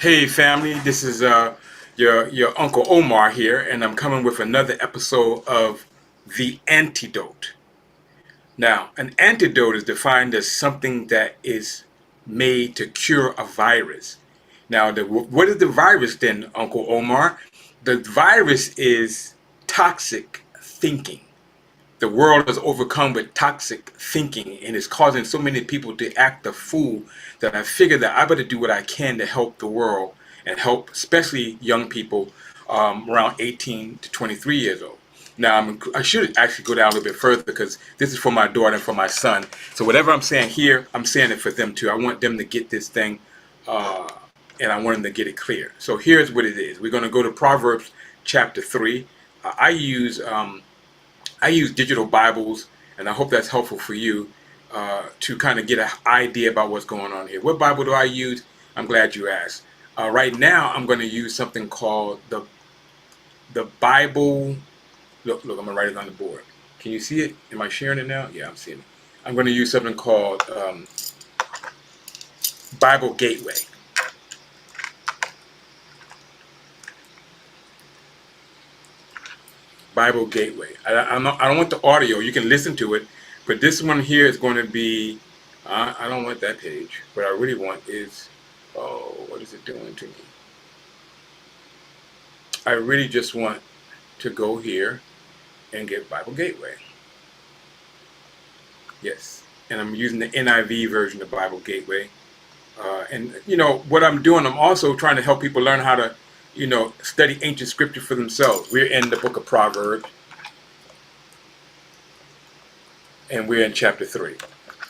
Hey family, this is your Uncle Omar here, and I'm coming with another episode of The Antidote. Now, an antidote is defined as something that is made to cure a virus. Now, what is the virus then, Uncle Omar? The virus is toxic thinking. The world is overcome with toxic thinking and it's causing so many people to act a fool that I figured that I better do what I can to help the world and help especially young people around 18 to 23 years old. Now, I should actually go down a little bit further because this is for my daughter and for my son. So whatever I'm saying here, I'm saying it for them too. I want them to get this thing uh, and I want them to get it clear. So here's what it is. We're going to go to Proverbs chapter 3. I use digital Bibles, and I hope that's helpful for you to kind of get an idea about what's going on here. What Bible do I use? I'm glad you asked. Right now, I'm going to use something called the Bible. Look, I'm going to write it on the board. Can you see it? Am I sharing it now? Yeah, I'm seeing it. I'm going to use something called Bible Gateway. Bible Gateway. I don't want the audio. You can listen to it, but this one here is going to be. I don't want that page. What I really want is. Oh, what is it doing to me? I really just want to go here and get Bible Gateway. Yes, and I'm using the NIV version of Bible Gateway. And you know what I'm doing. I'm also trying to help people learn how to, study ancient scripture for themselves. We're in the book of Proverbs, and we're in chapter 3.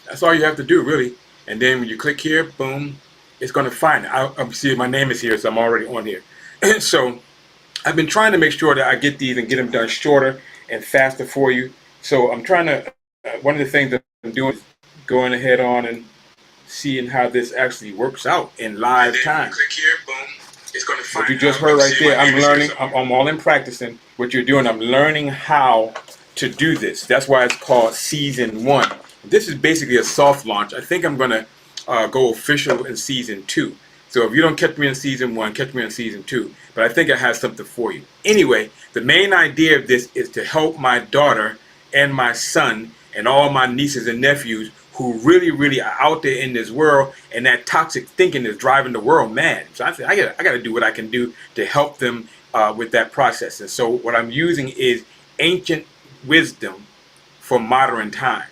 That's all you have to do, really. And then when you click here, boom, it's going to find it. I'm see my name is here, so I'm already on here. So I've been trying to make sure that I get these and get them done shorter and faster for you. So I'm trying to. One of the things that I'm doing is going ahead on and seeing how this actually works out in live time. Click here, boom. It's going to find what you just heard right there. I'm learning. I'm all in practicing what you're doing. I'm learning how to do this. That's why it's called season 1. This is basically a soft launch. I think I'm going to go official in season 2. So if you don't catch me in season 1, catch me in season 2. But I think I have something for you. Anyway, the main idea of this is to help my daughter and my son and all my nieces and nephews who really are out there in this world, and that toxic thinking is driving the world mad. So I said, I got to do what I can do to help them with that process. And so what I'm using is ancient wisdom for modern times.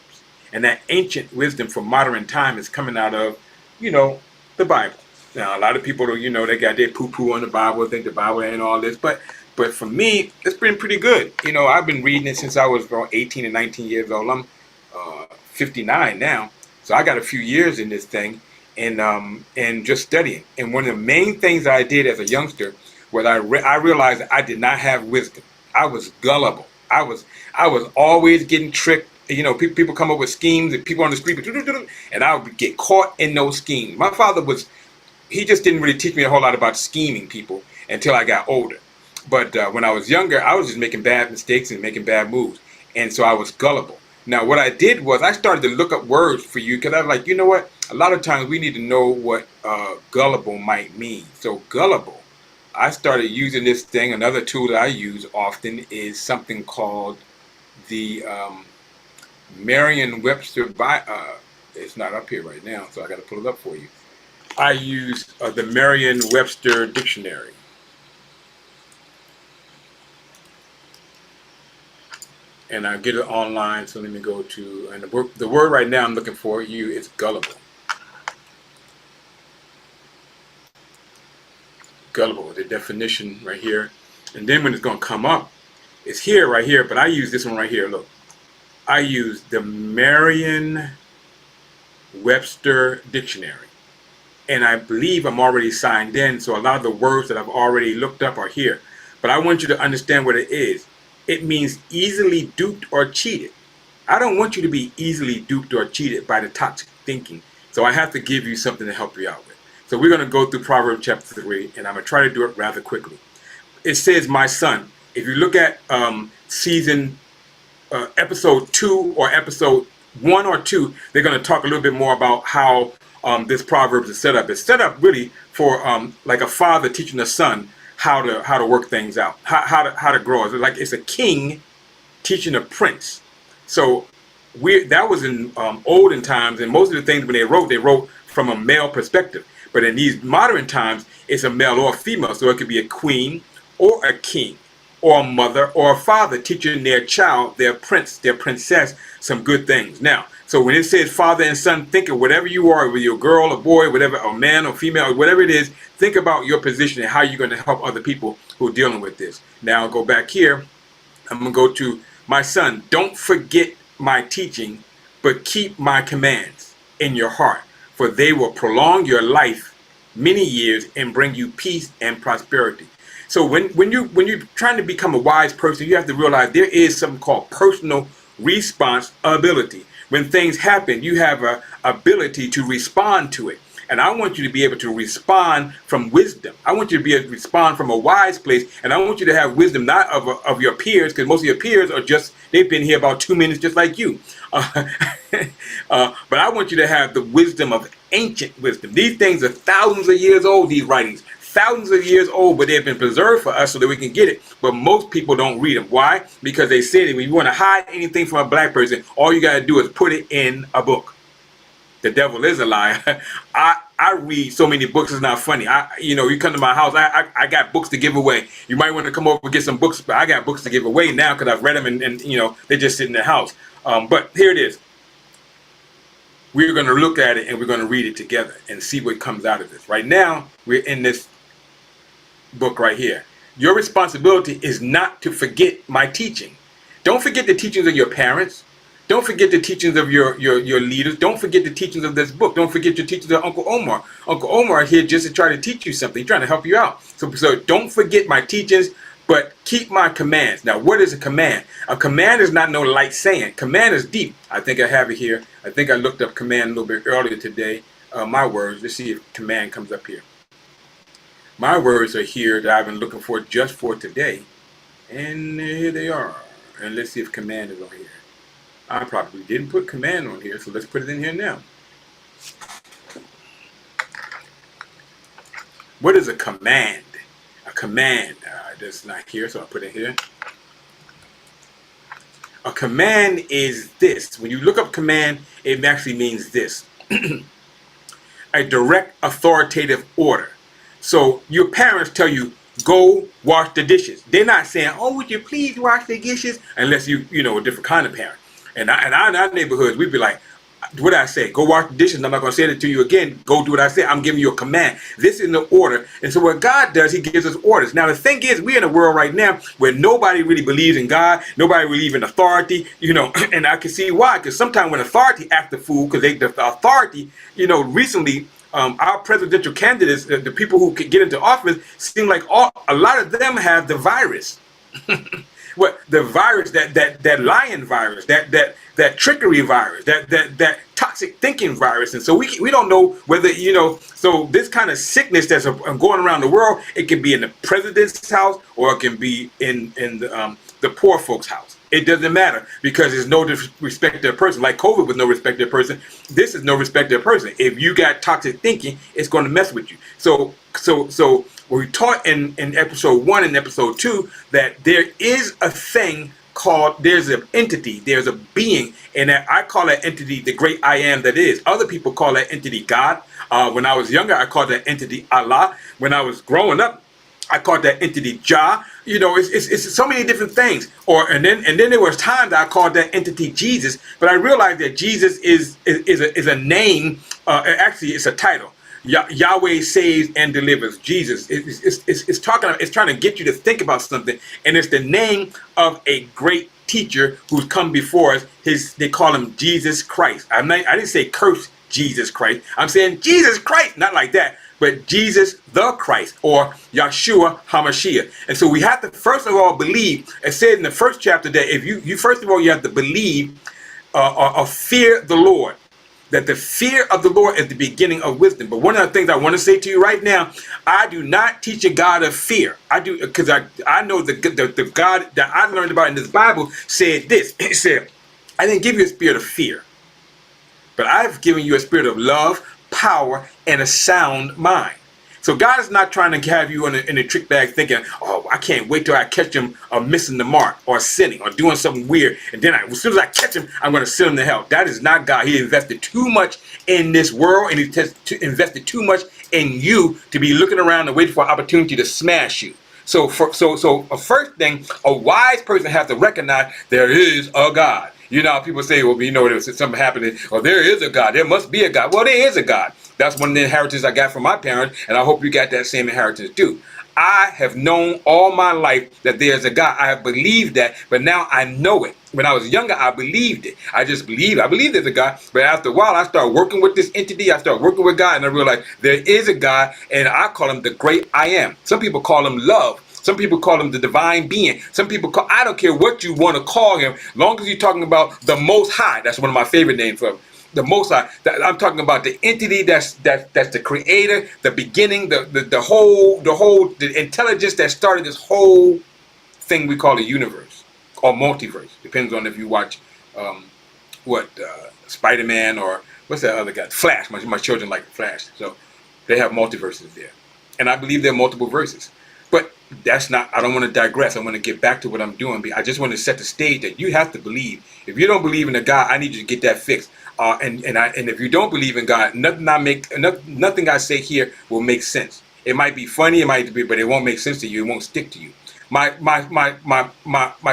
And that ancient wisdom for modern time is coming out of, the Bible. Now, a lot of people, they got their poo-poo on the Bible, think the Bible ain't all this. But for me, it's been pretty good. I've been reading it since I was around 18 and 19 years old. I'm 59 now, so I got a few years in this thing, and just studying. And one of the main things I did as a youngster was I realized that I did not have wisdom. I was gullible. I was always getting tricked. People come up with schemes, and people on the street, and I would get caught in those schemes. My father he just didn't really teach me a whole lot about scheming people until I got older. But when I was younger, I was just making bad mistakes and making bad moves, and so I was gullible. Now, what I did was I started to look up words for you because I was like, you know what? A lot of times we need to know what gullible might mean. So gullible, I started using this thing. Another tool that I use often is something called the Merriam-Webster. It's not up here right now, so I got to pull it up for you. I use the Merriam-Webster dictionary. And I get it online, so let me go to, and the word right now I'm looking for you is gullible. Gullible, the definition right here. And then when it's going to come up, it's here, right here, but I use this one right here, look. I use the Merriam-Webster dictionary. And I believe I'm already signed in, so a lot of the words that I've already looked up are here. But I want you to understand what it is. It means easily duped or cheated. I don't want you to be easily duped or cheated by the toxic thinking. So I have to give you something to help you out with. So we're going to go through Proverbs chapter 3, and I'm going to try to do it rather quickly. It says, my son. If you look at episode 2 or episode 1 or 2, they're going to talk a little bit more about how this Proverbs is set up. It's set up really for like a father teaching a son how to work things out, how to grow. It's like it's a king teaching a prince. So that was in olden times, and most of the things when they wrote from a male perspective. But in these modern times, it's a male or a female. So it could be a queen or a king or a mother or a father teaching their child, their prince, their princess, some good things. Now, so when it says father and son, think of whatever you are, whether you're a girl, a boy, whatever, a man or female, whatever it is, think about your position and how you're going to help other people who are dealing with this. Now, I'll go back here. I'm going to go to my son. Don't forget my teaching, but keep my commands in your heart, for they will prolong your life many years and bring you peace and prosperity. So when you're trying to become a wise person, you have to realize there is something called personal responsibility. When things happen, you have an ability to respond to it. And I want you to be able to respond from wisdom. I want you to be able to respond from a wise place. And I want you to have wisdom, not of your peers, because most of your peers are just, they've been here about 2 minutes just like you. But I want you to have the wisdom of ancient wisdom. These things are thousands of years old, these writings. Thousands of years old, but they've been preserved for us so that we can get it. But most people don't read them. Why? Because they say that when you want to hide anything from a black person, all you got to do is put it in a book. The devil is a liar. I read so many books, it's not funny. You come to my house, I got books to give away. You might want to come over and get some books, but I got books to give away now because I've read them and they just sit in the house. But here it is. We're going to look at it and we're going to read it together and see what comes out of this. Right now, we're in this book right here. Your responsibility is not to forget my teaching. Don't forget the teachings of your parents. Don't forget the teachings of your leaders. Don't forget the teachings of this book. Don't forget your teachings of Uncle Omar. Uncle Omar is here just to try to teach you something. He's trying to help you out. So don't forget my teachings, but keep my commands. Now, what is a command? A command is not no light saying. Command is deep. I think I have it here. I think I looked up command a little bit earlier today. My words. Let's see if command comes up here. My words are here that I've been looking for just for today. And here they are. And let's see if command is on here. I probably didn't put command on here, so let's put it in here now. What is a command? A command. That's not here, so I'll put it here. A command is this. When you look up command, it actually means this. A direct authoritative order. So your parents tell you, go wash the dishes. They're not saying, oh, would you please wash the dishes? Unless you a different kind of parent. And in our neighborhoods, we'd be like, what I say? Go wash the dishes. And I'm not going to say it to you again. Go do what I say. I'm giving you a command. This is the order. And so what God does, he gives us orders. Now, the thing is, we're in a world right now where nobody really believes in God. Nobody believes in authority, and I can see why. Because sometimes when authority act the fool, because the authority, recently, our presidential candidates, the people who could get into office, seem like a lot of them have the virus. What the virus, that lying virus, that trickery virus, that toxic thinking virus, and so we don't know whether So this kind of sickness that's going around the world, it can be in the president's house or it can be in the poor folks' house. It doesn't matter because there's no respect to a person. Like COVID was no respect to a person. This is no respect to a person. If you got toxic thinking, it's going to mess with you. So we taught in episode 1 and episode 2 that there is a thing called, there's an entity, there's a being, and I call that entity the great I am that is. Other people call that entity God. When I was younger, I called that entity Allah. When I was growing up, I called that entity Jah. It's so many different things. And then there was times I called that entity Jesus, but I realized that Jesus is a name. Actually, it's a title. Yahweh saves and delivers. Jesus. It's trying to get you to think about something, and it's the name of a great teacher who's come before us. They call him Jesus Christ. I didn't say curse Jesus Christ. I'm saying Jesus Christ, not like that, but Jesus the Christ, or Yahshua HaMashiach. And so we have to first of all believe. It said in the first chapter that if you first of all you have to believe or fear the Lord. That the fear of the Lord is the beginning of wisdom. But one of the things I want to say to you right now, I do not teach a God of fear. I do because I know the God that I learned about in this Bible said this. It said, I didn't give you a spirit of fear, but I've given you a spirit of love, power, and a sound mind. So God is not trying to have you in a trick bag thinking, oh, I can't wait till I catch him missing the mark or sinning or doing something weird. And then as soon as I catch him, I'm going to send him to hell. That is not God. He invested too much in this world, and he invested too much in you to be looking around and waiting for an opportunity to smash you. So a first thing, a wise person has to recognize there is a God. You know how people say, well, you know, there's something happening, or there is a God. There must be a God. Well, there is a God. That's one of the inheritances I got from my parents, and I hope you got that same inheritance too. I have known all my life that there's a God. I have believed that, but now I know it. When I was younger, I believed it. I just believed. I believed there's a God, but after a while, I started working with this entity. I started working with God, and I realized there is a God, and I call him the great I am. Some people call him love. Some people call him the divine being. Some people call, I don't care what you want to call him, long as you're talking about the Most High. That's one of my favorite names for him. The Most High. I'm talking about the entity that's the creator, the beginning, the whole the intelligence that started this whole thing we call the universe or multiverse. Depends on if you watch Spider-Man or what's that other guy? Flash. My children like Flash, so they have multiverses there, and I believe there are multiple verses. But that's not, I don't want to digress. I want to get back to what I'm doing. I just want to set the stage that you have to believe. If you don't believe in a God, I need you to get that fixed. And if you don't believe in God, nothing I say here will make sense. It might be funny, it might be, but it won't make sense to you. It won't stick to you. My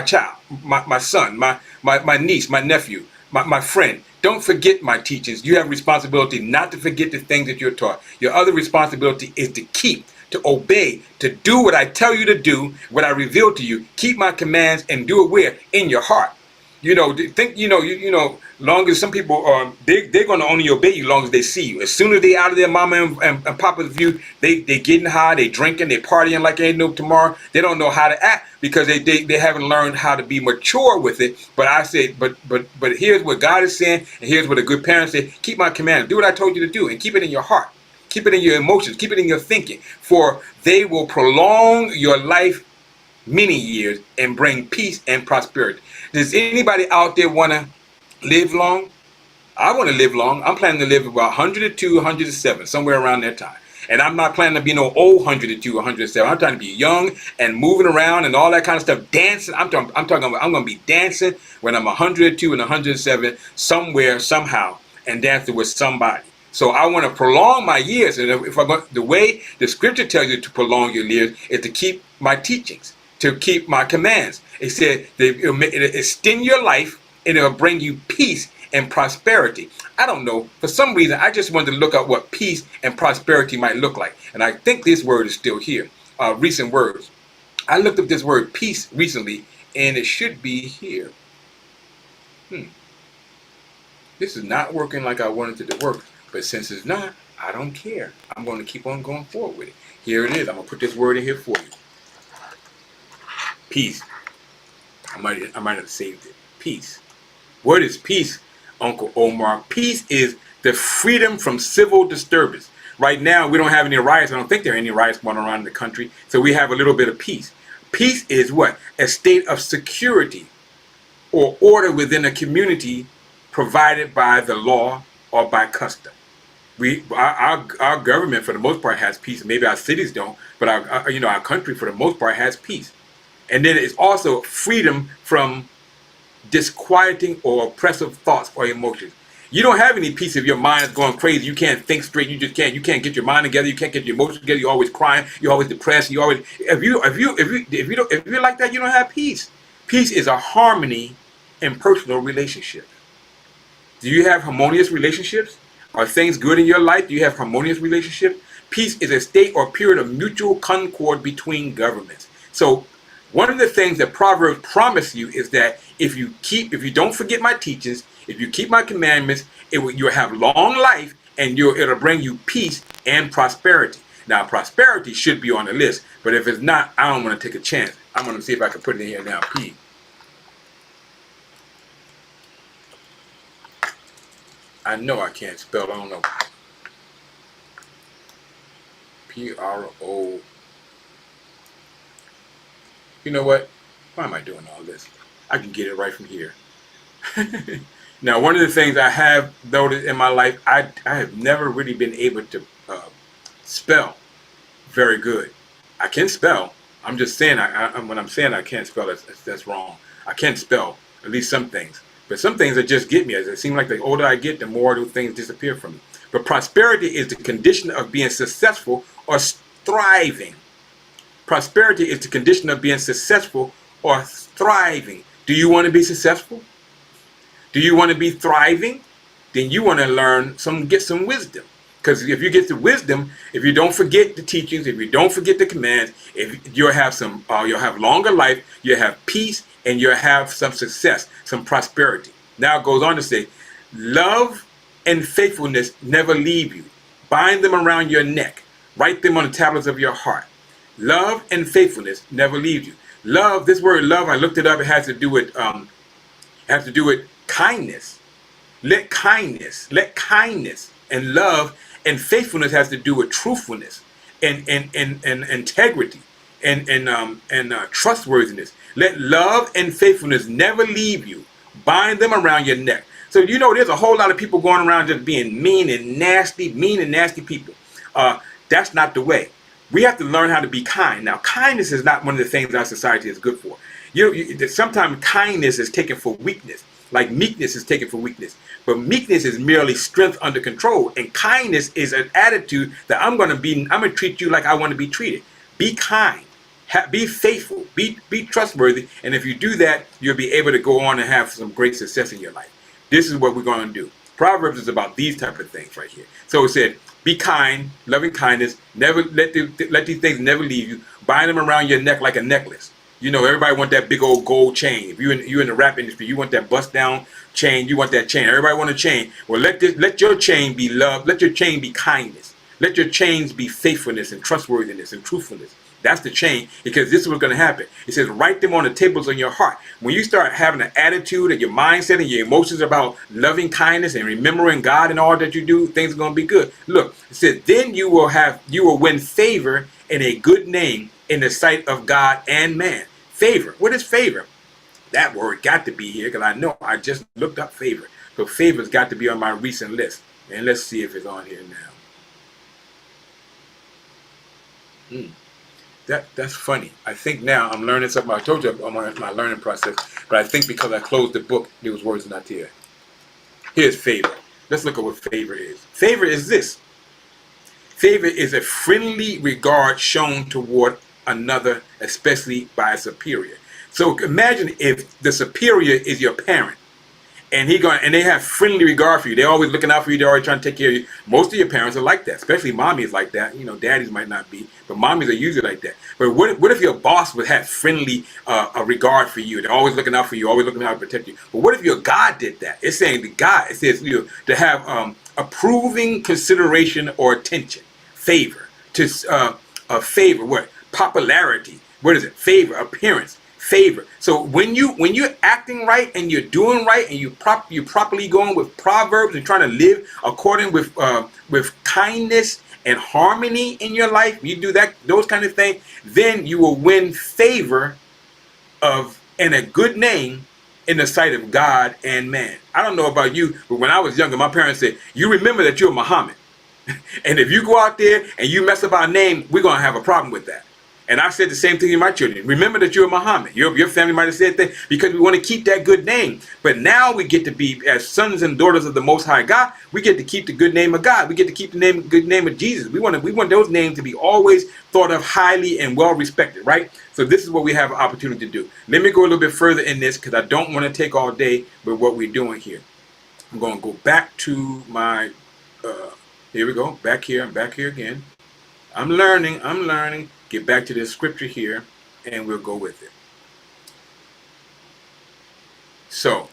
child, my son, my niece, my nephew, my friend. Don't forget my teachings. You have responsibility not to forget the things that you're taught. Your other responsibility is to keep, to obey, to do what I tell you to do, what I reveal to you. Keep my commands and do it where? In your heart. Long as some people they're going to only obey you long as they see you. As soon as they out of their mama and papa's view, they getting high, they drinking, they partying like ain't no tomorrow. They don't know how to act because they haven't learned how to be mature with it. But I said, but here's what God is saying, and here's what a good parent said: keep my commandments, do what I told you to do, and keep it in your heart. Keep it in your emotions. Keep it in your thinking. For they will prolong your life many years and bring peace and prosperity. Does anybody out there want to live long? I want to live long. I'm planning to live about 102, 107, somewhere around that time. And I'm not planning to be no old 102, 107. I'm trying to be young and moving around and all that kind of stuff. Dancing. I'm talking about I'm going to be dancing when I'm 102 and 107 somewhere, somehow, and dancing with somebody. So I want to prolong my years. And if the way the scripture tells you to prolong your years is to keep my teachings, to keep my commands. It said it'll extend your life and it'll bring you peace and prosperity. I don't know. For some reason, I just wanted to look up what peace and prosperity might look like. And I think this word is still here. Recent words. I looked up this word peace recently, and it should be here. This is not working like I wanted it to work. But since it's not, I don't care. I'm going to keep on going forward with it. Here it is. I'm going to put this word in here for you. Peace. I might have saved it. Peace. What is peace, Uncle Omar? Peace is the freedom from civil disturbance. Right now, we don't have any riots. I don't think there are any riots going around in the country. So we have a little bit of peace. Peace is what? A state of security or order within a community provided by the law or by custom. Our government, for the most part, has peace. Maybe our cities don't, but our country, for the most part, has peace. And then it's also freedom from disquieting or oppressive thoughts or emotions. You don't have any peace if your mind is going crazy. You can't think straight. You just can't. You can't get your mind together. You can't get your emotions together. You're always crying. You're always depressed. If you're like that, you don't have peace. Peace is a harmony in personal relationships. Do you have harmonious relationships? Are things good in your life? Do you have harmonious relationships? Peace is a state or period of mutual concord between governments. So one of the things that Proverbs promise you is that if you don't forget my teachings, if you keep my commandments, you'll have long life and it'll bring you peace and prosperity. Now, prosperity should be on the list, but if it's not, I don't want to take a chance. I'm going to see if I can put it in here now. P. I know I can't spell. I don't know. P-R-O. You know what? Why am I doing all this? I can get it right from here. Now, one of the things I have noticed in my life, I have never really been able to spell very good. I can spell. I'm just saying, when I'm saying I can't spell, that's wrong. I can spell at least some things. But some things that just get me. As it seems like the older I get, the more those things disappear from me. But prosperity is the condition of being successful or thriving. Prosperity is the condition of being successful or thriving. Do you want to be successful? Do you want to be thriving? Then you want to get some wisdom. Because if you get the wisdom, if you don't forget the teachings, if you don't forget the commands, if you'll have longer life, you'll have peace, and you'll have some success, some prosperity. Now it goes on to say, love and faithfulness never leave you. Bind them around your neck. Write them on the tablets of your heart. Love and faithfulness never leave you. Love, this word love, I looked it up. It has to do with kindness. Let kindness and love and faithfulness has to do with truthfulness and integrity and trustworthiness. Let love and faithfulness never leave you. Bind them around your neck. So there's a whole lot of people going around just being mean and nasty people. That's not the way. We have to learn how to be kind. Now, kindness is not one of the things our society is good for. Sometimes kindness is taken for weakness, like meekness is taken for weakness. But meekness is merely strength under control, and kindness is an attitude that I'm going to treat you like I want to be treated. Be kind, be faithful, be trustworthy, and if you do that, you'll be able to go on and have some great success in your life. This is what we're going to do. Proverbs is about these type of things right here. So it said, be kind, loving kindness, never let these things never leave you. Bind them around your neck like a necklace. Everybody want that big old gold chain. If you're in the rap industry, you want that bust down chain. You want that chain. Everybody want a chain. Well, let your chain be love. Let your chain be kindness. Let your chains be faithfulness and trustworthiness and truthfulness. That's the chain, because this is what's going to happen. It says, write them on the tables on your heart. When you start having an attitude and your mindset and your emotions about loving kindness and remembering God and all that you do, things are going to be good. Look, it says, then you will win favor and a good name in the sight of God and man. Favor. What is favor? That word got to be here, because I just looked up favor. So favor's got to be on my recent list. And let's see if it's on here now. That's funny. I think now I'm learning something. I told you I'm on my learning process, but I think because I closed the book, those words are not here. Here's favor. Let's look at what favor is. Favor is this. Favor is a friendly regard shown toward another, especially by a superior. So imagine if the superior is your parent, and they have friendly regard for you. They're always looking out for you. They're always trying to take care of you. Most of your parents are like that, especially mommies like that. Daddies might not be, but mommies are usually like that. But what if your boss would have friendly regard for you? They're always looking out for you, always looking out to protect you. But what if your God did that? It's saying the God. It says to have approving consideration or attention, favor, to favor. What? Popularity. What is it? Favor, appearance. Favor. So when you're acting right and you're doing right and you're properly going with Proverbs and trying to live according with kindness and harmony in your life, you do those kind of things, then you will win favor and a good name in the sight of God and man. I don't know about you, but when I was younger, my parents said, you remember that you're Muhammad. And if you go out there and you mess up our name, we're going to have a problem with that. And I said the same thing to my children. Remember that you're Muhammad. Your family might have said that because we want to keep that good name. But now we get to be, as sons and daughters of the Most High God, we get to keep the good name of God. We get to keep the good name of Jesus. We want those names to be always thought of highly and well respected, right? So this is what we have an opportunity to do. Let me go a little bit further in this, because I don't want to take all day with what we're doing here. I'm going to go back to my, here we go, back here again. I'm learning. Get back to this scripture here, and we'll go with it. So,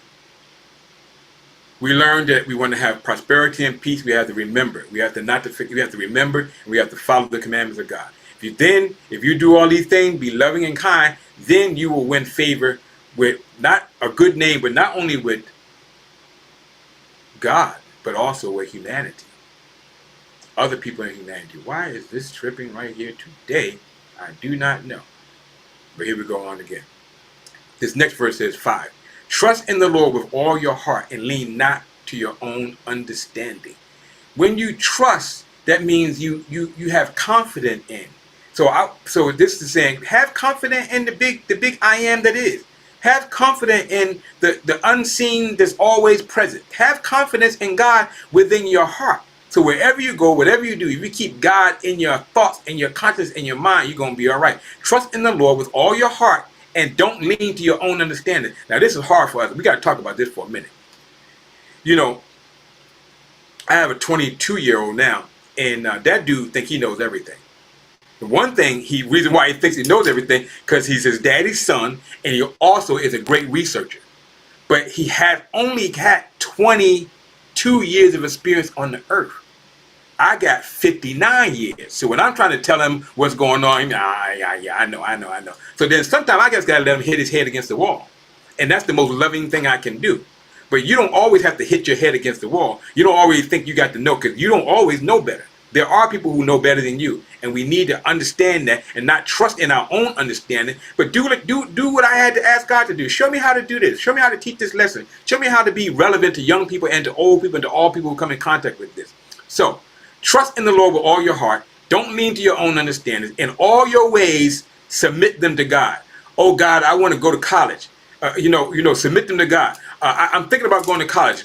we learned that we want to have prosperity and peace. We have to remember. We have to remember, and we have to follow the commandments of God. If you do all these things, be loving and kind, then you will win favor with not a good name, but not only with God, but also with humanity. Other people in humanity. Why is this tripping right here today? I do not know. But here we go on again. This next verse says 5. Trust in the Lord with all your heart and lean not to your own understanding. When you trust, that means you have confidence in. So this is saying, have confidence in the big I am that is. Have confidence in the unseen that's always present. Have confidence in God within your heart. So wherever you go, whatever you do, if you keep God in your thoughts, in your conscience, in your mind, you're going to be all right. Trust in the Lord with all your heart and don't lean to your own understanding. Now, this is hard for us. We got to talk about this for a minute. You know, I have a 22-year-old now, and that dude think he knows everything. The one thing, reason why he thinks he knows everything, because he's his daddy's son, and he also is a great researcher. But he had only had 22 years of experience on the earth. I got 59 years. So when I'm trying to tell him what's going on, yeah, I know. So then sometimes I just got to let him hit his head against the wall. And that's the most loving thing I can do. But you don't always have to hit your head against the wall. You don't always think you got to know, because you don't always know better. There are people who know better than you, and we need to understand that and not trust in our own understanding, but do what I had to ask God to do. Show me how to do this. Show me how to teach this lesson. Show me how to be relevant to young people and to old people and to all people who come in contact with this. So, trust in the Lord with all your heart. Don't lean to your own understanding. In all your ways, submit them to God. Oh God, I want to go to college. Submit them to God. I'm thinking about going to college.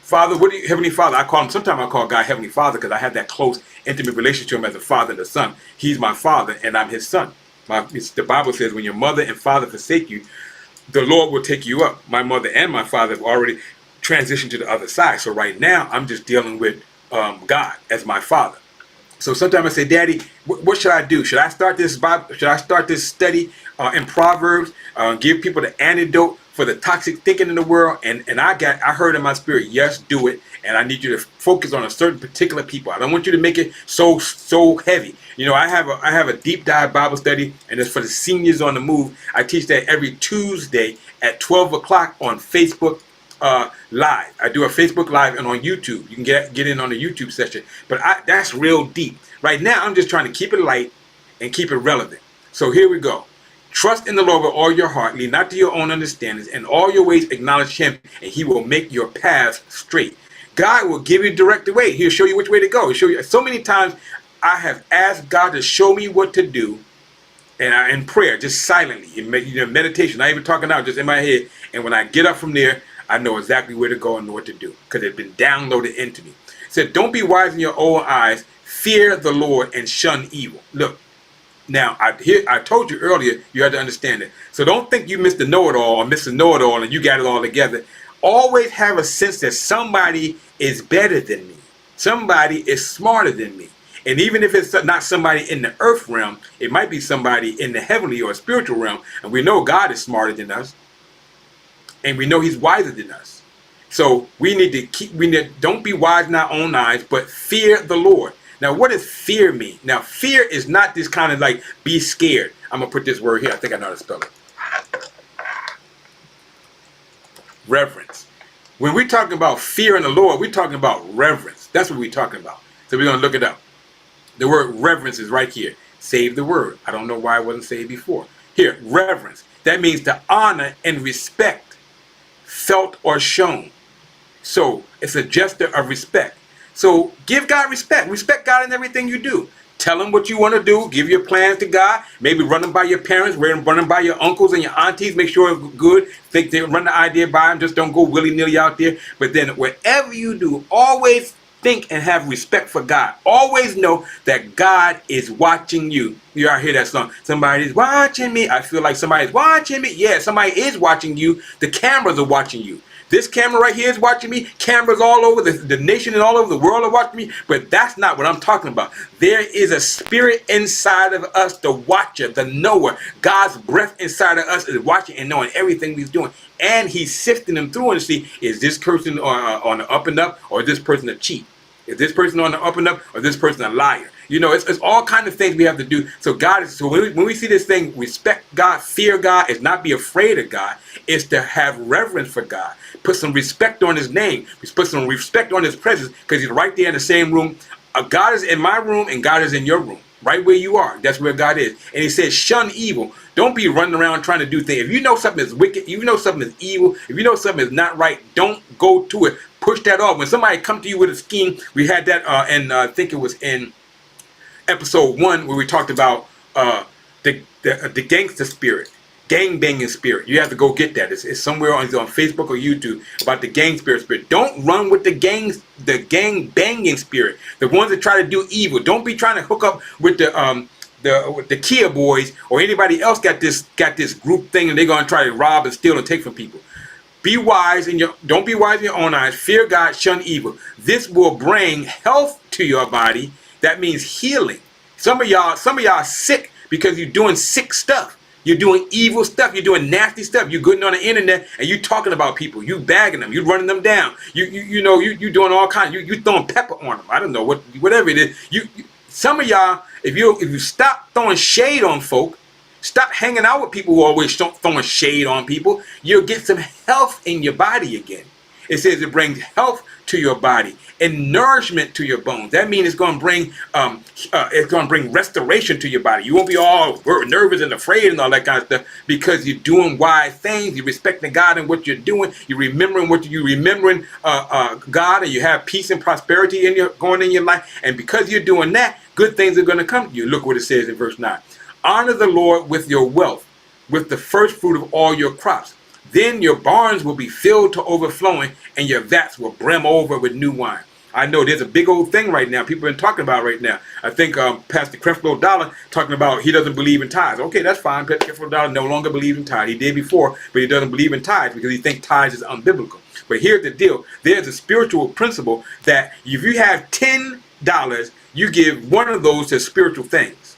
Father, Heavenly Father, sometimes I call God Heavenly Father because I have that close, intimate relationship to him as a father and a son. He's my father and I'm his son. The Bible says when your mother and father forsake you, the Lord will take you up. My mother and my father have already transitioned to the other side. So right now, I'm just dealing with God as my father. So sometimes I say, Daddy, what should I do? Should I start this Bible? Should I start this study in Proverbs? Give people the antidote for the toxic thinking in the world? And I heard in my spirit, yes, do it. And I need you to focus on a certain particular people. I don't want you to make it so heavy. You know, I have a deep dive Bible study, and it's for the seniors on the move. I teach that every Tuesday at 12 o'clock on Facebook live. I do a Facebook live and on YouTube. You can get in on the YouTube session. But that's real deep. Right now, I'm just trying to keep it light and keep it relevant. So here we go. Trust in the Lord with all your heart. Lean not to your own understandings. In all your ways, acknowledge him, and he will make your paths straight. God will give you direct the way. He'll show you which way to go. He'll show you. So many times I have asked God to show me what to do, and in prayer, just silently, in meditation, not even talking out, just in my head. And when I get up from there, I know exactly where to go and know what to do, because it's been downloaded into me. It said, don't be wise in your own eyes. Fear the Lord and shun evil. Look, now, I told you earlier, you had to understand it. So don't think you Mr. Know-It-All or Mr. Know-It-All and you got it all together. Always have a sense that somebody is better than me. Somebody is smarter than me. And even if it's not somebody in the earth realm, it might be somebody in the heavenly or spiritual realm. And we know God is smarter than us. And we know he's wiser than us. So we need to don't be wise in our own eyes, but fear the Lord. Now, what does fear mean? Now, fear is not this kind of like be scared. I'm going to put this word here. I think I know how to spell it. Reverence. When we're talking about fear in the Lord, we're talking about reverence. That's what we're talking about. So we're going to look it up. The word reverence is right here. Save the word. I don't know why it wasn't saved before. Here, reverence. That means to honor and respect, felt or shown. So it's a gesture of respect. So give God respect. Respect God in everything you do. Tell him what you want to do. Give your plans to God. Maybe run them by your parents. Run them by your uncles and your aunties. Make sure it's good. Think they run the idea by them. Just don't go willy-nilly out there. But then whatever you do, always think and have respect for God. Always know that God is watching you. You ever hear that song? Somebody's watching me. I feel like somebody's watching me. Yeah, somebody is watching you. The cameras are watching you. This camera right here is watching me. Cameras all over the nation and all over the world are watching me. But that's not what I'm talking about. There is a spirit inside of us, the watcher, the knower. God's breath inside of us is watching and knowing everything he's doing. And he's sifting them through and see, is this person on the up and up, or is this person a cheat? Is this person on the up and up, or is this person a liar? You know, it's all kinds of things we have to do. So when we see this thing, respect God, fear God, is not be afraid of God. It's to have reverence for God. Put some respect on his name. Put some respect on his presence, because he's right there in the same room. God is in my room and God is in your room. Right where you are, that's where God is. And he says, shun evil. Don't be running around trying to do things. If you know something is wicked, if you know something is evil, if you know something is not right, don't go to it. Push that off. When somebody come to you with a scheme, we had that, and I think it was in episode 1 where we talked about the gangster spirit, gang banging spirit. You have to go get that. It's somewhere on Facebook or YouTube about the gang spirit. Don't run with the gang banging spirit. The ones that try to do evil. Don't be trying to hook up with the Kia boys or anybody else got this group thing and they're gonna try to rob and steal and take from people. Be wise don't be wise in your own eyes. Fear God, shun evil. This will bring health to your body. That means healing. Some of y'all are sick because you're doing sick stuff. You're doing evil stuff. You're doing nasty stuff. You're going on the internet and you talking about people. You bagging them. You running them down. You doing all kinds. You throwing pepper on them. I don't know whatever it is. Some of y'all, if you stop throwing shade on folk, stop hanging out with people who always throwing shade on people, you'll get some health in your body again. It says it brings health to your body and nourishment to your bones. That means it's going to bring restoration to your body. You won't be all nervous and afraid and all that kind of stuff because you're doing wise things. You're respecting God and what you're doing. You're remembering God, and you have peace and prosperity going in your life. And because you're doing that, good things are going to come to you. Look what it says in verse 9. Honor the Lord with your wealth, with the first fruit of all your crops. Then your barns will be filled to overflowing, and your vats will brim over with new wine. I know there's a big old thing right now people have been talking about right now. I think Pastor Creflo Dollar talking about he doesn't believe in tithes. Okay, that's fine. Pastor Creflo Dollar no longer believes in tithes. He did before, but he doesn't believe in tithes because he thinks tithes is unbiblical. But here's the deal. There's a spiritual principle that if you have $10, you give one of those to spiritual things.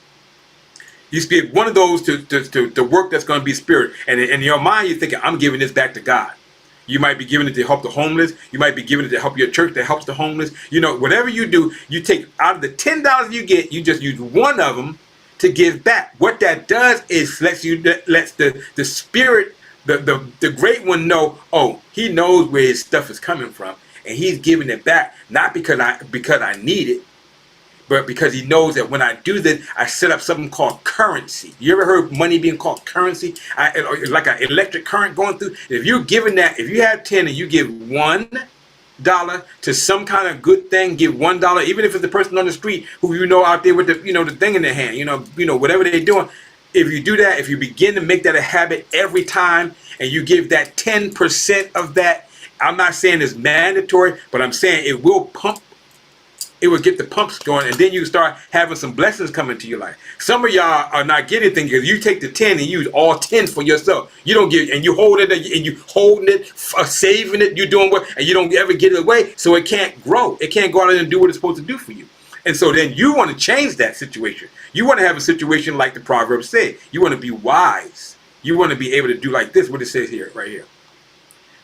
You give one of those to work that's going to be spirit. And in your mind, you're thinking, I'm giving this back to God. You might be giving it to help the homeless. You might be giving it to help your church that helps the homeless. Whatever you do, you take out of the $10 you get, you just use one of them to give back. What that does is lets the spirit, the great one know, oh, he knows where his stuff is coming from. And he's giving it back, not because I need it, but because he knows that when I do this, I set up something called currency. You ever heard money being called currency? Like an electric current going through. If you're giving that, if you have 10 and you give $1 to some kind of good thing, give $1, even if it's the person on the street who out there with the thing in their hand, whatever they're doing. If you do that, if you begin to make that a habit every time, and you give that 10% of that, I'm not saying it's mandatory, but I'm saying it will pump. It will get the pumps going, and then you start having some blessings coming to your life. Some of y'all are not getting things because you take the 10 and use all 10 for yourself. You don't give, and you hold it, and you holding it, saving it. You doing what, and you don't ever get it away, so it can't grow. It can't go out and do what it's supposed to do for you. And so then you want to change that situation. You want to have a situation like the Proverbs say. You want to be wise. You want to be able to do like this. What it says here, right here.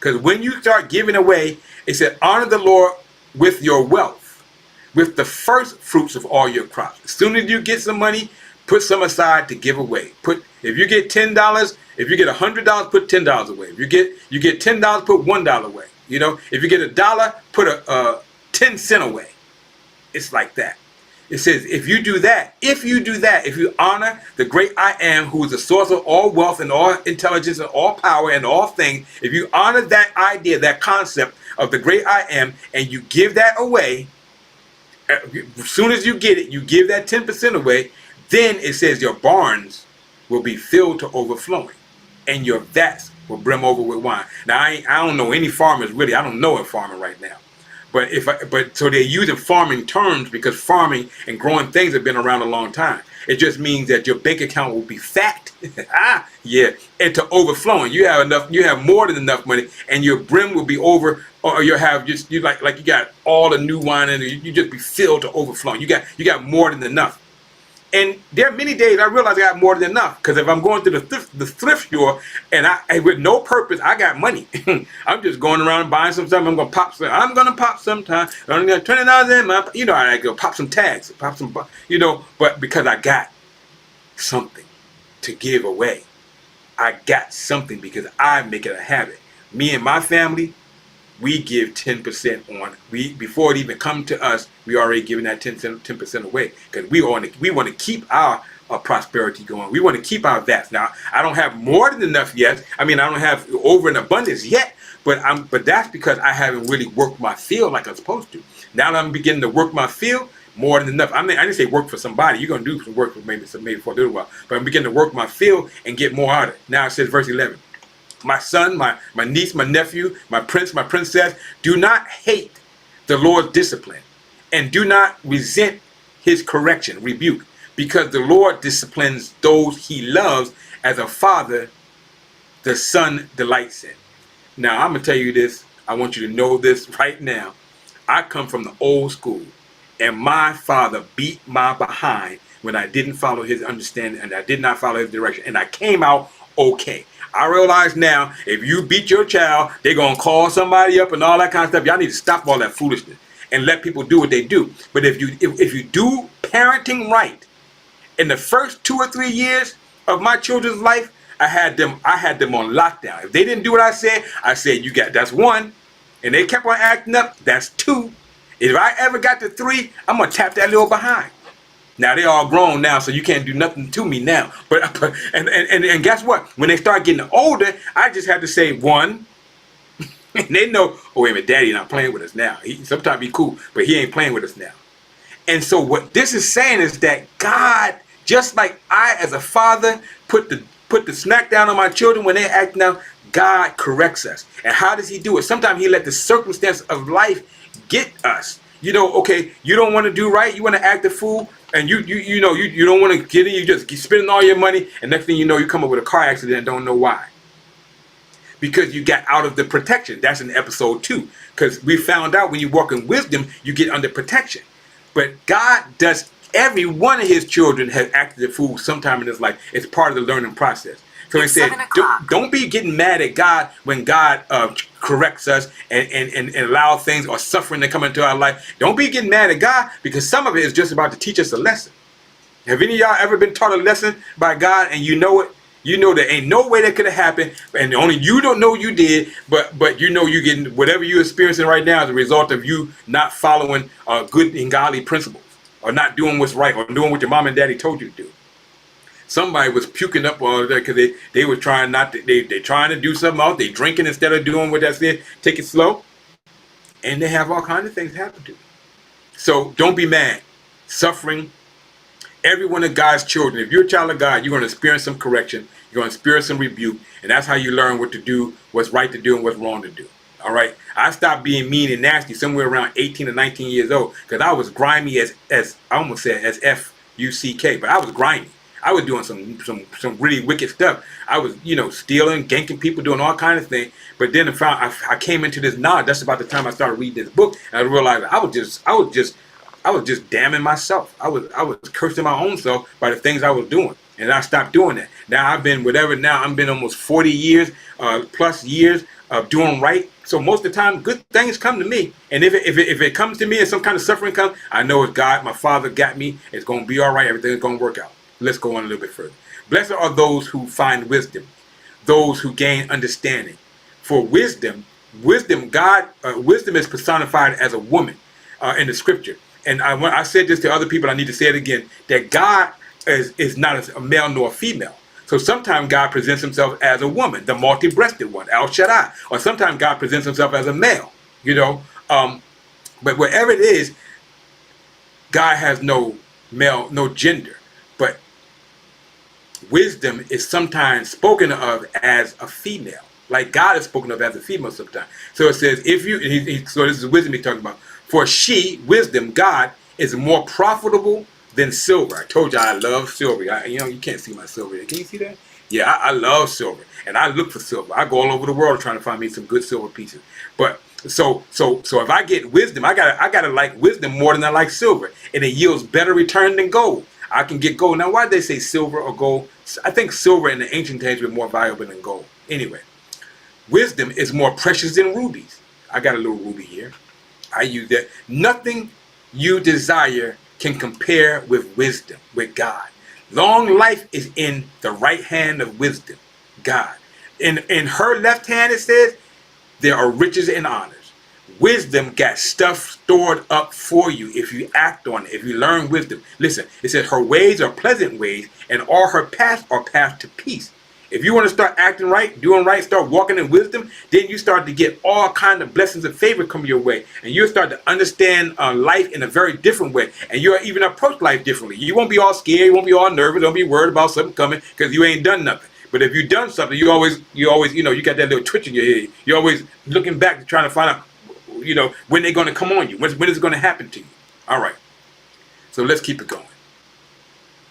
Because when you start giving away, it said, honor the Lord with your wealth, with the first fruits of all your crops. As soon as you get some money, put some aside to give away. If you get $10, if you get $100, put $10 away. If you get $10, put $1 away. If you get $1, put a 10 cent away. It's like that. It says, if you do that, if you honor the great I am, who is the source of all wealth and all intelligence and all power and all things, if you honor that idea, that concept of the great I am, and you give that away, as soon as you get it, you give that 10% away, then it says your barns will be filled to overflowing, and your vats will brim over with wine. Now, I don't know any farmers, really. I don't know a farmer right now. But so they're using farming terms because farming and growing things have been around a long time. It just means that your bank account will be fat, yeah, and to overflowing. You have more than enough money, and your brim will be over, or you'll have you got all the new wine, and you just be filled to overflowing. You got more than enough. And there are many days I realize I got more than enough, because if I'm going to the thrift store and I with no purpose, I got money. I'm just going around and buying some stuff. I'm gonna pop some. I'm gonna pop sometime. I'm gonna $20 in my. I go pop some tags, pop some. But because I got something to give away, I got something because I make it a habit. Me and my family, we give 10% on. Before it even come to us, we already giving that 10% away, because we want to keep our prosperity going. We want to keep our vats. Now, I don't have more than enough yet. I mean, I don't have over an abundance yet, but that's because I haven't really worked my field like I'm supposed to. Now that I'm beginning to work my field, more than enough. I mean, I didn't say work for somebody. You're gonna do some work for maybe for a little while, but I'm beginning to work my field and get more out of it. Now it says, verse 11. My son, my niece, my nephew, my prince, my princess, do not hate the Lord's discipline, and do not resent his correction, rebuke, because the Lord disciplines those he loves, as a father the son delights in. Now, I'm going to tell you this. I want you to know this right now. I come from the old school, and my father beat my behind when I didn't follow his understanding and I did not follow his direction, and I came out okay. I realize now, if you beat your child, they're going to call somebody up and all that kind of stuff. Y'all need to stop all that foolishness and let people do what they do. But if you do parenting right, in the first 2 or 3 years of my children's life, I had them on lockdown. If they didn't do what I said, that's 1. And they kept on acting up, that's 2. If I ever got to 3, I'm going to tap that little behind. Now they're all grown now, so you can't do nothing to me now. But and guess what? When they start getting older, I just have to say 1, and they know, oh wait a minute, Daddy not playing with us now. He sometimes be cool, but he ain't playing with us now. And so what this is saying is that God, just like I as a father put the smack down on my children when they're acting out, God corrects us. And how does he do it? Sometimes he let the circumstance of life get us. You know, okay, you don't want to do right, you want to act a fool, and you don't want to get in, you just keep spending all your money, and next thing you know, you come up with a car accident and don't know why. Because you got out of the protection. That's in episode 2. Because we found out when you walk in wisdom, you get under protection. But God does, every one of his children has acted a fool sometime in his life. It's part of the learning process. So he said, don't be getting mad at God when God corrects us and allow things or suffering to come into our life. Don't be getting mad at God, because some of it is just about to teach us a lesson. Have any of y'all ever been taught a lesson by God and you know it? You know there ain't no way that could have happened, and only you don't know you did, but you know you getting whatever you're experiencing right now as a result of you not following good and godly principles, or not doing what's right, or doing what your mom and daddy told you to do. Somebody was puking up all that because they were trying not to, they trying to do something else. They drinking instead of doing what that's it. Take it slow. And they have all kinds of things happen to them. So don't be mad. Suffering. Every one of God's children, if you're a child of God, you're going to experience some correction. You're going to experience some rebuke. And that's how you learn what to do, what's right to do, and what's wrong to do. All right. I stopped being mean and nasty somewhere around 18 or 19 years old, because I was grimy as I almost said as F-U-C-K, but I was grimy. I was doing some really wicked stuff. I was, stealing, ganking people, doing all kinds of things. But then I came into this knowledge. That's about the time I started reading this book, and I realized I was just damning myself. I was cursing my own self by the things I was doing, and I stopped doing that. Now I've been almost 40 years, plus years of doing right. So most of the time, good things come to me. And if it comes to me and some kind of suffering comes, I know it's God, my Father got me. It's going to be all right. Everything's going to work out. Let's go on a little bit further. Blessed are those who find wisdom, those who gain understanding. For wisdom is personified as a woman in the scripture. And I said this to other people, I need to say it again, that God is not a male nor a female. So sometimes God presents himself as a woman, the multi-breasted one, El Shaddai. Or sometimes God presents himself as a male, But wherever it is, God has no male, no gender. But wisdom is sometimes spoken of as a female, like God is spoken of as a female sometimes. So it says, so this is wisdom he's talking about. For she, wisdom, God, is more profitable than silver. I told you I love silver. You can't see my silver. Can you see that? Yeah, I love silver, and I look for silver. I go all over the world trying to find me some good silver pieces. But so if I get wisdom, I gotta like wisdom more than I like silver, and it yields better return than gold. I can get gold. Now, why did they say silver or gold? I think silver in the ancient days were more valuable than gold. Anyway, wisdom is more precious than rubies. I got a little ruby here. I use that. Nothing you desire can compare with wisdom, with God. Long life is in the right hand of wisdom, God. In her left hand, it says, there are riches and honors. Wisdom got stuff stored up for you if you act on it, if you learn wisdom. Listen, it says her ways are pleasant ways, and all her paths are paths to peace. If you want to start acting right, doing right, start walking in wisdom, then you start to get all kind of blessings and favor come your way. And you'll start to understand life in a very different way. And you'll even approach life differently. You won't be all scared. You won't be all nervous. Don't be worried about something coming because you ain't done nothing. But if you've done something, you always, you got that little twitch in your head. You're always looking back to trying to find out, when they're going to come on you. When is it going to happen to you? All right. So let's keep it going.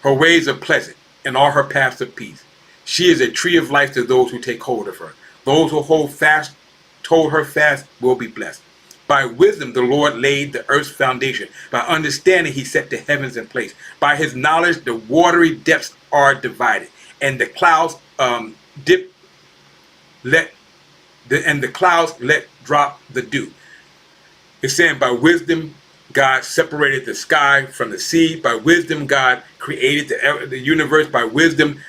Her ways are pleasant, and all her paths are peace. She is a tree of life to those who take hold of her. Those who hold her fast will be blessed. By wisdom the Lord laid the earth's foundation. By understanding he set the heavens in place. By his knowledge the watery depths are divided, and the clouds let drop the dew. It's saying by wisdom God separated the sky from the sea. By wisdom God created the universe. By wisdom,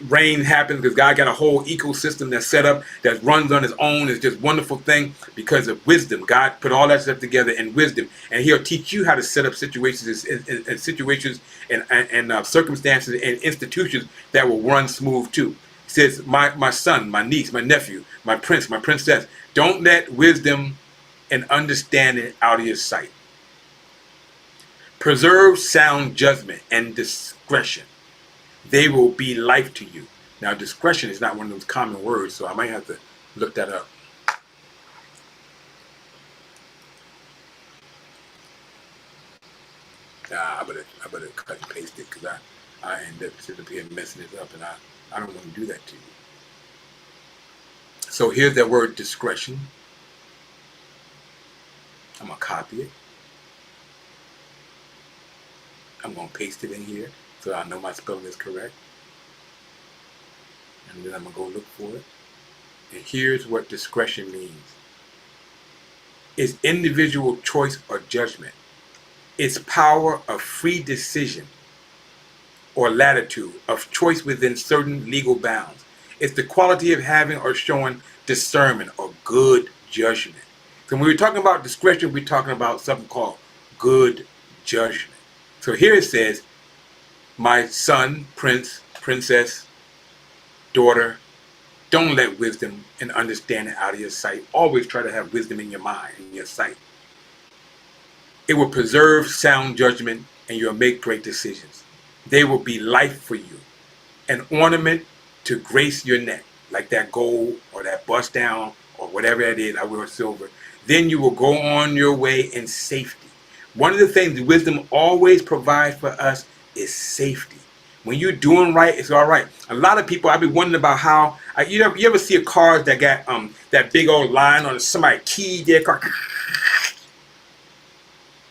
rain happens because God got a whole ecosystem that's set up that runs on its own. It's just a wonderful thing because of wisdom. God put all that stuff together in wisdom, and he'll teach you how to set up situations and situations and circumstances and institutions that will run smooth too. He says, my son, my niece, my nephew, my prince, my princess, don't let wisdom and understanding out of your sight. Preserve sound judgment and discretion. They will be life to you. Now, discretion is not one of those common words, so I might have to look that up. I better cut and paste it because I end up sitting up here messing it up, and I don't want to do that to you. So here's that word discretion. I'm going to copy it. I'm going to paste it in here so I know my spelling is correct. And then I'm going to go look for it. And here's what discretion means. It's individual choice or judgment. It's power of free decision or latitude of choice within certain legal bounds. It's the quality of having or showing discernment or good judgment. So when we're talking about discretion, we're talking about something called good judgment. So here it says, my son, prince, princess, daughter, don't let wisdom and understanding out of your sight. Always try to have wisdom in your mind, in your sight. It will preserve sound judgment and you'll make great decisions. They will be life for you, an ornament to grace your neck, like that gold or that bust down or whatever it is. I wear silver. Then you will go on your way in safety. One of the things wisdom always provides for us is safety. When you're doing right, it's all right. A lot of people, I've been wondering about how, you ever see a car that got that big old line on it, somebody keyed their car.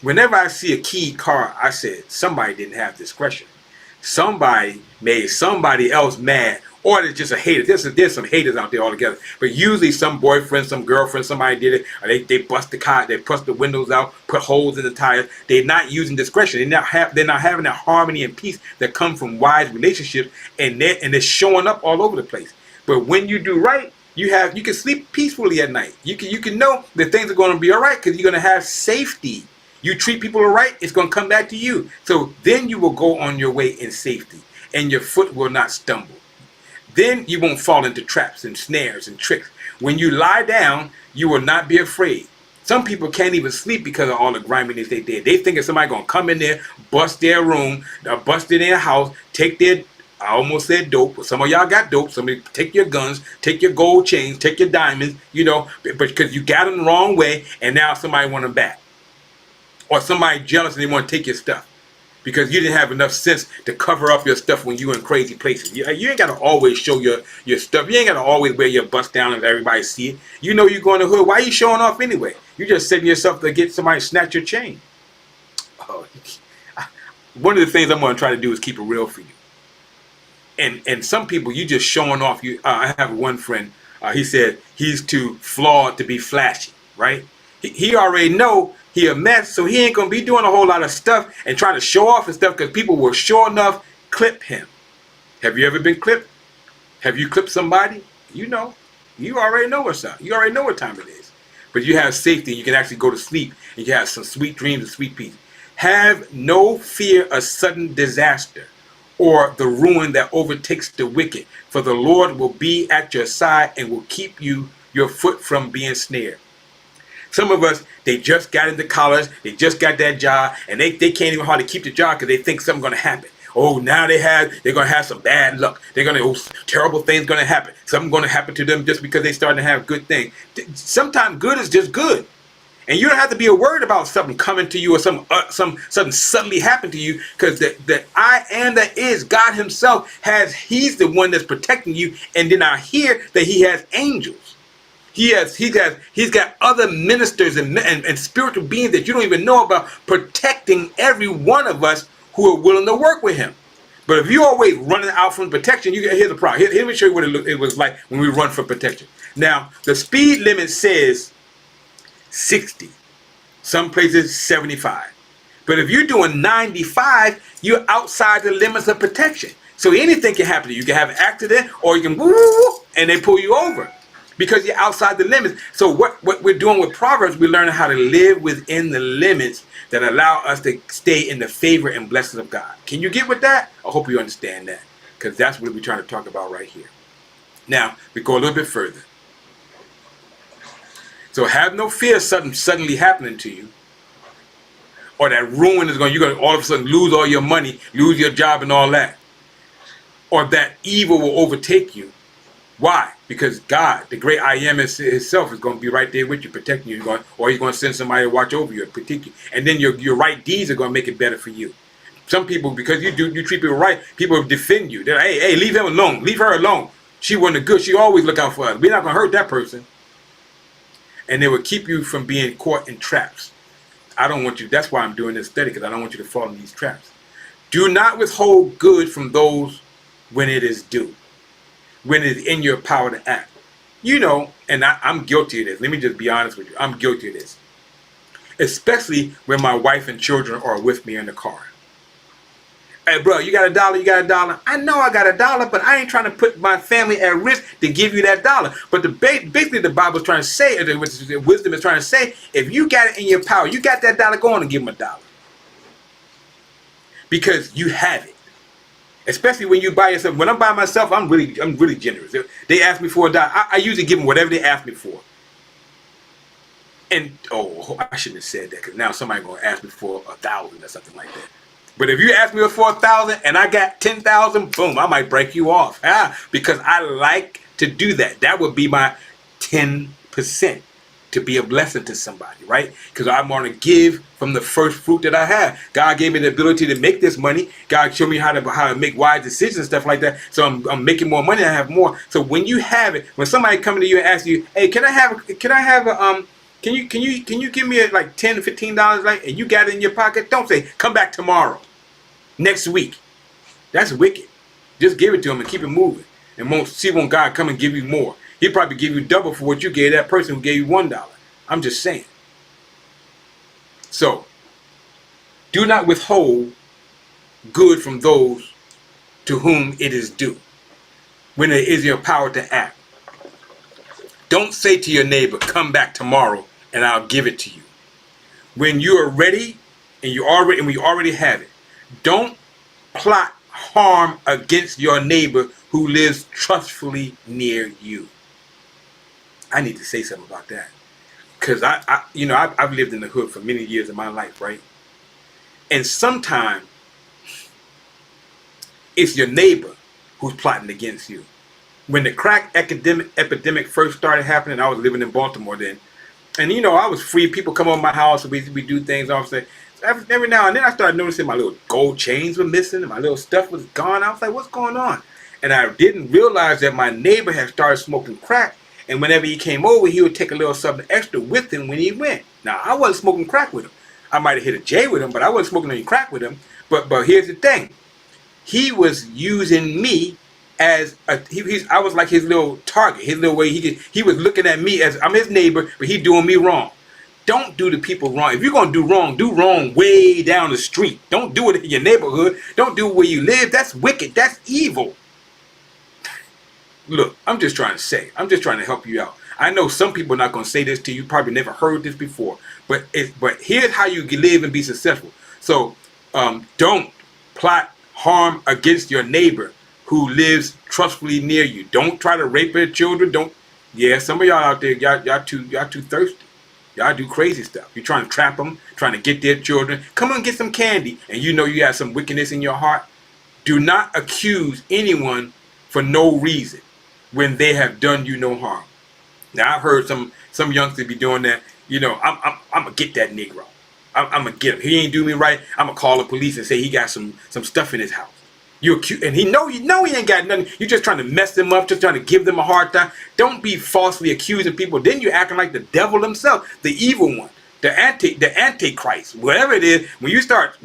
Whenever I see a keyed car, I said, somebody didn't have discretion. Somebody made somebody else mad. Or there's just a hater. There's some haters out there altogether. But usually some boyfriend, some girlfriend, somebody did it. Or they bust the car, they bust the windows out, put holes in the tires. They're not using discretion. They're not having that harmony and peace that come from wise relationships, and they're showing up all over the place. But when you do right, you can sleep peacefully at night. You can know that things are going to be all right because you're going to have safety. You treat people all right, it's going to come back to you. So then you will go on your way in safety, and your foot will not stumble. Then you won't fall into traps and snares and tricks. When you lie down, you will not be afraid. Some people can't even sleep because of all the griminess they did. They think somebody going to come in there, bust their room, bust in their house, take their, I almost said dope, but some of y'all got dope. Somebody take your guns, take your gold chains, take your diamonds, but because you got them the wrong way, and now somebody want them back. Or somebody jealous and they want to take your stuff. Because you didn't have enough sense to cover up your stuff when you in crazy places. You ain't got to always show your stuff. You ain't got to always wear your bust down and everybody see it. You know you're going to hood. Why are you showing off anyway? You're just setting yourself to get somebody to snatch your chain. Oh, one of the things I'm going to try to do is keep it real for you. And some people, you just showing off. I have one friend. He said he's too flawed to be flashy, right? He already know he a mess, so he ain't gonna be doing a whole lot of stuff and trying to show off and stuff because people will sure enough clip him. Have you ever been clipped? Have you clipped somebody? You already know what's up. You already know what time it is. but you have safety. You can actually go to sleep and you have some sweet dreams and sweet peace. Have no fear of sudden disaster or the ruin that overtakes the wicked, for the Lord will be at your side and will keep your foot from being snared. Some of us, they just got into college, they just got that job, and they can't even hardly keep the job because they think something's going to happen. Oh, now they're going to have some bad luck. Terrible things going to happen. Something's going to happen to them just because they starting to have good things. Sometimes good is just good. And you don't have to be worried about something coming to you or something suddenly happen to you, because the I am that is, God himself, he's the one that's protecting you. And then I hear that he has angels. He's got other ministers and spiritual beings that you don't even know about, protecting every one of us who are willing to work with him. But if you're always running out from protection, here's the problem. Let me show you what it was like when we run for protection. Now, the speed limit says 60. Some places 75. But if you're doing 95, you're outside the limits of protection. So anything can happen to you. You can have an accident, or you can and they pull you over, because you're outside the limits. So what we're doing with Proverbs, we're learning how to live within the limits that allow us to stay in the favor and blessings of God. Can you get with that? I hope you understand that, because that's what we're trying to talk about right here. Now, we go a little bit further. So have no fear of suddenly happening to you, or that ruin you're going to all of a sudden lose all your money, lose your job and all that, or that evil will overtake you. Why? Because God, the great I am himself, is going to be right there with you, protecting you. Or he's going to send somebody to watch over you and protect you. And then your right deeds are going to make it better for you. Some people, because you treat people right, people defend you. They're like, hey, leave him alone. Leave her alone. She wasn't good. She always look out for us. We're not going to hurt that person. And they will keep you from being caught in traps. I don't want you. That's why I'm doing this study, because I don't want you to fall in these traps. Do not withhold good from those when it is due, when it is in your power to act. And I'm guilty of this. Let me just be honest with you. I'm guilty of this. Especially when my wife and children are with me in the car. Hey, bro, you got $1? You got $1? I know I got $1, but I ain't trying to put my family at risk to give you that $1. But basically the Bible's trying to say, or the wisdom is trying to say, if you got it in your power, you got that $1, go on and give them $1. Because you have it. Especially when you buy yourself. When I'm by myself, I'm really generous. They ask me for $1. I usually give them whatever they ask me for. And I shouldn't have said that, because now somebody gonna ask me for 1,000 or something like that. But if you ask me for 1,000 and I got 10,000, boom, I might break you off. Because I like to do that. That would be my 10%. To be a blessing to somebody, right? Because I want to give from the first fruit that I have. God gave me the ability to make this money. God showed me how to make wise decisions and stuff like that. So I'm making more money. I have more. So when you have it, when somebody comes to you and asks you, hey, can you give me like $10 to $15, like, and you got it in your pocket? Don't say, come back tomorrow, next week. That's wicked. Just give it to him and keep it moving, and won't see when God come and give you more. He'll probably give you double for what you gave that person who gave you $1. I'm just saying. So, do not withhold good from those to whom it is due, when it is your power to act. Don't say to your neighbor, come back tomorrow and I'll give it to you. When you are ready and we already have it, don't plot harm against your neighbor who lives trustfully near you. I need to say something about that, because I've lived in the hood for many years of my life, right? And sometimes it's your neighbor who's plotting against you. When the crack epidemic first started happening, I was living in Baltimore then, and I was free. People come over my house and we do things. Obviously, every now and then I started noticing my little gold chains were missing and my little stuff was gone. I was like, what's going on? And I didn't realize that my neighbor had started smoking crack. And whenever he came over, he would take a little something extra with him when he went. Now, I wasn't smoking crack with him. I might have hit a J with him, but I wasn't smoking any crack with him. But here's the thing. He was using me as I was like his little target, his little way. He was looking at me as I'm his neighbor, but he doing me wrong. Don't do the people wrong. If you're going to do wrong way down the street. Don't do it in your neighborhood. Don't do it where you live. That's wicked. That's evil. Look, I'm just trying to help you out. I know some people are not going to say this to you. Probably never heard this before. But here's how you can live and be successful. So don't plot harm against your neighbor who lives trustfully near you. Don't try to rape their children. Don't. Yeah, some of y'all out there, y'all too thirsty. Y'all do crazy stuff. You're trying to trap them, trying to get their children. Come on, get some candy. And you know you have some wickedness in your heart. Do not accuse anyone for no reason when they have done you no harm. Now I've heard some youngsters be doing that. You know, I'm gonna get that Negro. I'm gonna get him. He ain't do me right. I'm gonna call the police and say he got some stuff in his house. You accuse, and he ain't got nothing. You're just trying to mess them up, just trying to give them a hard time. Don't be falsely accusing people. Then you're acting like the devil himself, the evil one, the antichrist, whatever it is. When you start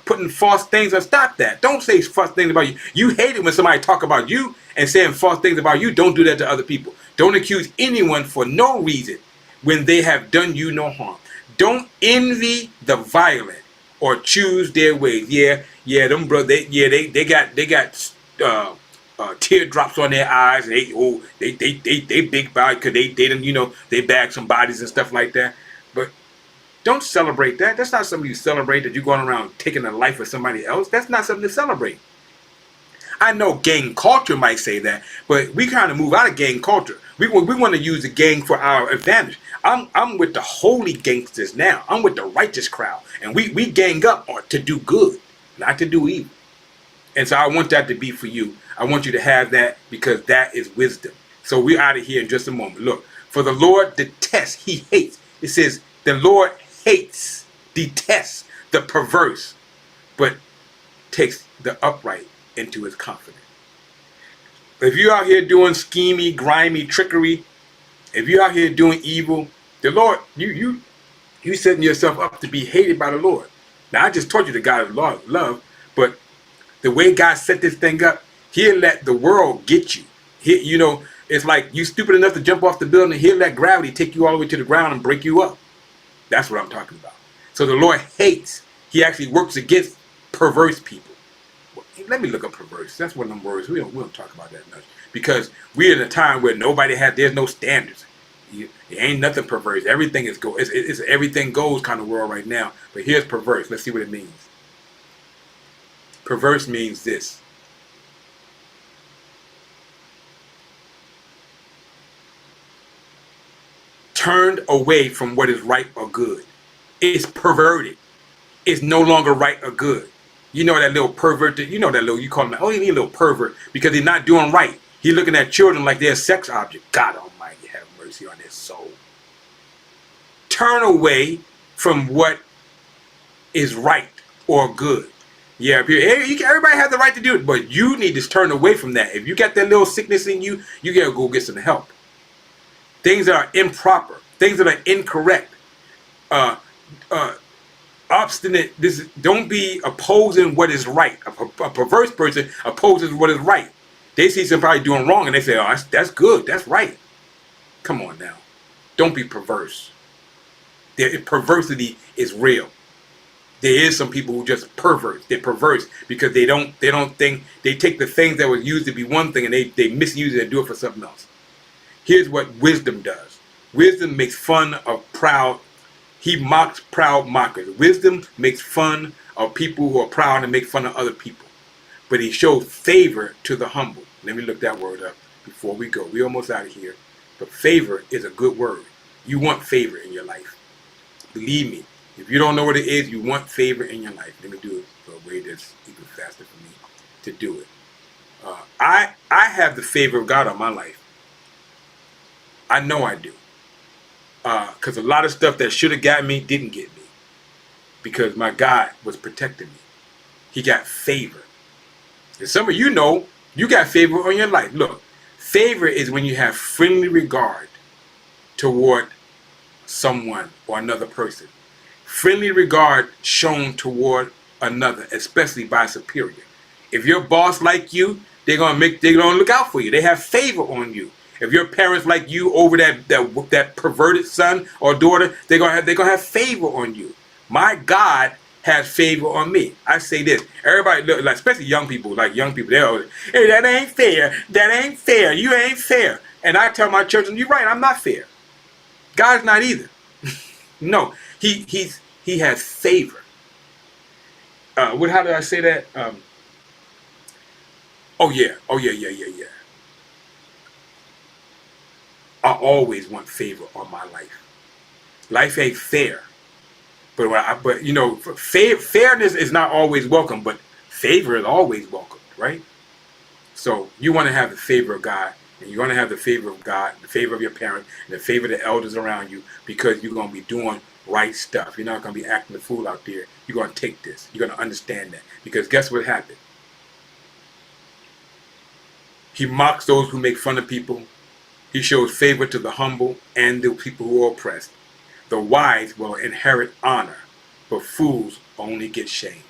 putting false things, stop that. Don't say false things about you. You hate it when somebody talk about you and saying false things about you. Don't do that to other people. Don't accuse anyone for no reason when they have done you no harm. Don't envy the violent or choose their ways. Yeah, them brothers. They got teardrops on their eyes. And they big body because they done they bag some bodies and stuff like that. But don't celebrate that. That's not something you celebrate, that you're going around taking the life of somebody else. That's not something to celebrate. I know gang culture might say that, but we kind of move out of gang culture. We want to use the gang for our advantage. I'm with the holy gangsters now. I'm with the righteous crowd, and we gang up to do good, not to do evil. And so I want that to be for you. I want you to have that, because that is wisdom. So we're out of here in just a moment. Look, for the Lord detests, he hates. It says the Lord hates, detests the perverse, but takes the upright into his confidence. If you're out here doing schemy, grimy trickery, if you're out here doing evil, the Lord, you setting yourself up to be hated by the Lord. Now I just told you the God of love, but the way God set this thing up, he'll let the world get you. It's like you stupid enough to jump off the building, he'll let gravity take you all the way to the ground and break you up. That's what I'm talking about. So the Lord hates, he actually works against perverse people. Let me look up perverse. That's one of them words. We don't talk about that much, because we're in a time where there's no standards. There ain't nothing perverse. Everything is go. It's everything goes kind of world right now. But here's perverse. Let's see what it means. Perverse means this. Turned away from what is right or good. It's perverted. It's no longer right or good. You know that little pervert, you call him, he a little pervert, because he's not doing right. He's looking at children like they're a sex object. God Almighty, have mercy on their soul. Turn away from what is right or good. Yeah, everybody has the right to do it, but you need to turn away from that. If you got that little sickness in you, you gotta go get some help. Things that are improper, things that are incorrect, obstinate. Don't be opposing what is right. A perverse person opposes what is right. They see somebody doing wrong and they say, "Oh, that's good. That's right." Come on now, don't be perverse. Perversity is real. There is some people who just pervert. They're perverse because they don't think, they take the things that was used to be one thing and they misuse it and do it for something else. Here's what wisdom does. Wisdom makes fun of proud. He mocks proud mockers. Wisdom makes fun of people who are proud and make fun of other people. But he shows favor to the humble. Let me look that word up before we go. We're almost out of here. But favor is a good word. You want favor in your life. Believe me. If you don't know what it is, you want favor in your life. Let me do it for a way that's even faster for me to do it. I have the favor of God on my life. I know I do. Because a lot of stuff that should have got me didn't get me, because my God was protecting me. He got favor. And some of you know you got favor on your life. Look, favor is when you have friendly regard toward someone or another person. Friendly regard shown toward another, especially by a superior. If your boss like you, they're gonna look out for you. They have favor on you. If your parents like you over that perverted son or daughter, they're gonna have favor on you. My God has favor on me. I say this. Everybody, especially young people, they always, "Hey, that ain't fair. That ain't fair. You ain't fair." And I tell my children, you're right, I'm not fair. God's not either. No, he has favor. How did I say that? Oh yeah. I always want favor on my life. Life ain't fair, but fairness is not always welcome, but favor is always welcome, right? So you want to have the favor of God, and you're going to have the favor of God, the favor of your parents, and the favor of the elders around you, because you're going to be doing right stuff. You're not going to be acting the fool out there. You're going to take this. You're going to understand that, because guess what happened? He mocks those who make fun of people. He shows favor to the humble and the people who are oppressed. The wise will inherit honor, but fools only get shame.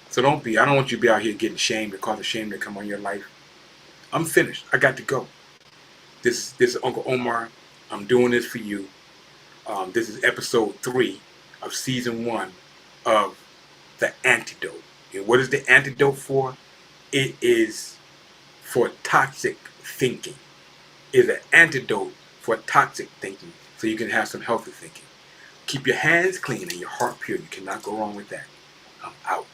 So I don't want you to be out here getting shamed because of shame that come on your life. I'm finished. I got to go. This is Uncle Omar. I'm doing this for you. This is episode 3 of season 1 of The Antidote. And what is the antidote for? It is for toxic thinking. It's an antidote for toxic thinking, so you can have some healthy thinking. Keep your hands clean and your heart pure. You cannot go wrong with that. I'm out.